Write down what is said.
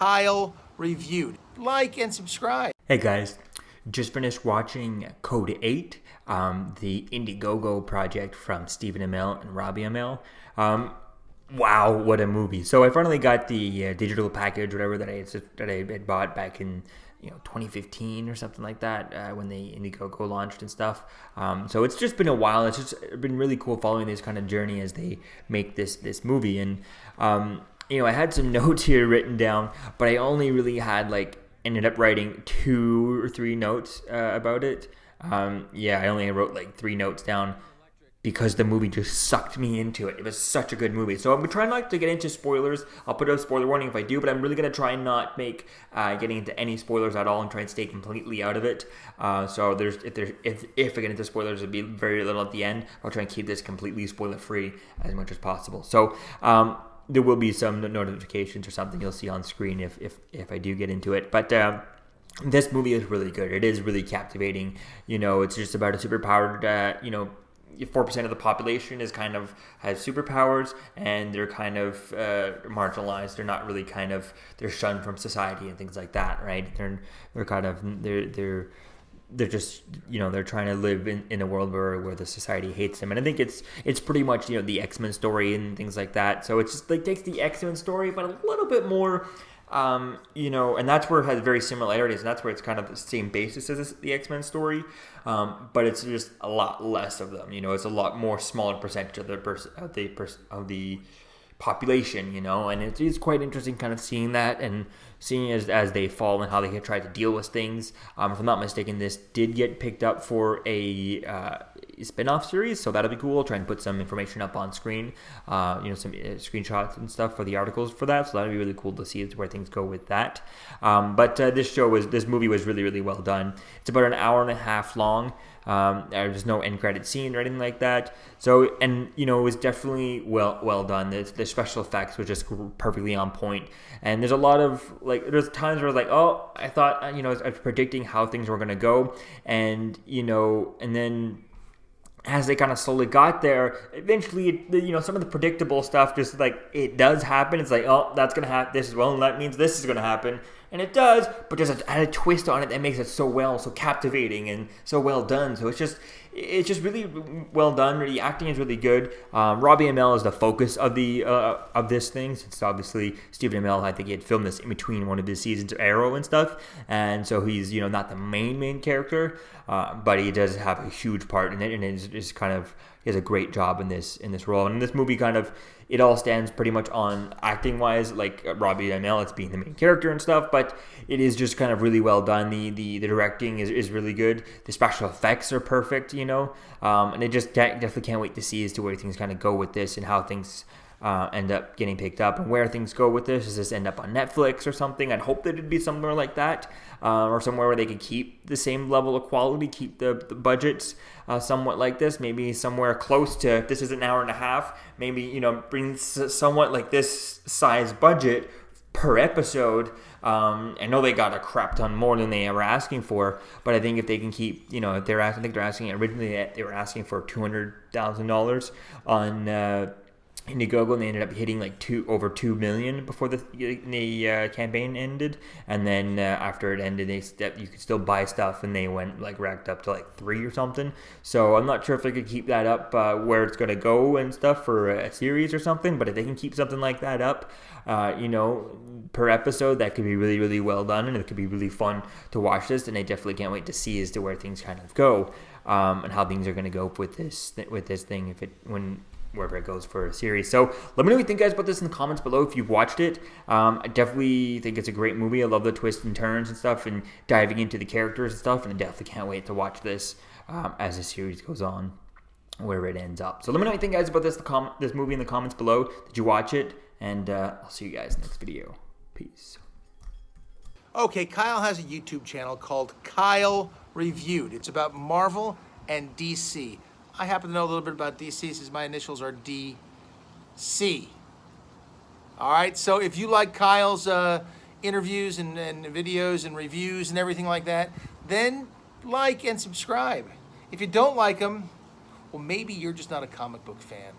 Kyle Reviewed. Like and subscribe. Hey guys, just finished watching Code 8, the Indiegogo project from Stephen Amell and Robbie Amell. Wow, what a movie. So I finally got the digital package, whatever, that I had bought back in 2015 or something like that, when the Indiegogo launched and stuff. So it's just been a while. It's just been really cool following this kind of journey as they make this movie. And I had some notes here written down, but I only really had ended up writing 2 or 3 notes about it. I only wrote 3 notes down because the movie just sucked me into it. It was such a good movie. So I'm trying not to get into spoilers. I'll put a spoiler warning if I do, but I'm really going to try and not make getting into any spoilers at all and try and stay completely out of it. So if I get into spoilers, it'll be very little at the end. I'll try and keep this completely spoiler-free as much as possible. So there will be some notifications or something you'll see on screen if I do get into it. But this movie is really good. It is really captivating. It's just about a superpowered, 4% of the population has superpowers, and they're kind of marginalized. They're not really they're shunned from society and things like that, right? They're just, they're trying to live in a world where the society hates them. And I think it's pretty much, the X-Men story and things like that. So it's just takes the X-Men story, but a little bit more, and that's where it has very similarities, and that's where it's kind of the same basis as the X-Men story. But it's just a lot less of them. It's a lot more smaller percentage of the population, and it is quite interesting kind of seeing that and seeing as they fall and how they try to deal with things. If I'm not mistaken, this did get picked up for a spin-off series, so that'll be cool. I'll try and put some information up on screen, some screenshots and stuff for the articles for that, so that'll be really cool to see where things go with that. But this movie was really, really well done. It's about an hour and a half long. There's no end credit scene or anything like that. So, and it was definitely well done. The special effects were just perfectly on point. And there's a lot of there's times where I was like, oh, I thought I was predicting how things were gonna go, and and then as they kind of slowly got there, eventually, some of the predictable stuff just it does happen. It's oh, that's gonna happen. This is and that means this is gonna happen. And it does, but just add a twist on it that makes it so captivating and so well done. So it's just really well done. The acting is really good. Robbie Amell is the focus of this thing. It's obviously Stephen Amell. I think he had filmed this in between one of his seasons of Arrow and stuff, and so he's not the main character, but he does have a huge part in it, and is kind of. He has a great job in this role. And in this movie, it all stands pretty much on acting wise, Robbie Amell, it's being the main character and stuff, but it is just kind of really well done. The directing is really good. The special effects are perfect, and I just definitely can't wait to see as to where things kind of go with this and how things end up getting picked up and where things go with this. Does this end up on Netflix or something? I'd hope that it'd be somewhere like that, or somewhere where they could keep the same level of quality, keep the budgets somewhat like this. Maybe somewhere close to, if this is an hour and a half, maybe bring somewhat like this size budget per episode. I know they got a crap ton more than they were asking for, but I think if they can keep, I think they're asking originally, they were asking for $200,000 on Indiegogo, and they ended up hitting over $2 million before the campaign ended, and then after it ended, you could still buy stuff, and they went racked up to 3 or something. So I'm not sure if they could keep that up where it's going to go and stuff for a series or something, but if they can keep something like that up, per episode, that could be really, really well done, and it could be really fun to watch this. And I definitely can't wait to see as to where things kind of go, and how things are going to go with this thing wherever it goes for a series. So let me know what you think, guys, about this in the comments below if you've watched it. I definitely think it's a great movie. I love the twists and turns and stuff, and diving into the characters and stuff, and I definitely can't wait to watch this as the series goes on, wherever it ends up. So let me know what you think, guys, about this movie in the comments below. Did you watch it? And I'll see you guys next video. Peace. Okay, Kyle has a YouTube channel called Kyle Reviewed. It's about Marvel and DC. I happen to know a little bit about DC since my initials are DC. All right, so if you like Kyle's interviews and videos and reviews and everything like that, then like and subscribe. If you don't like them, well, maybe you're just not a comic book fan.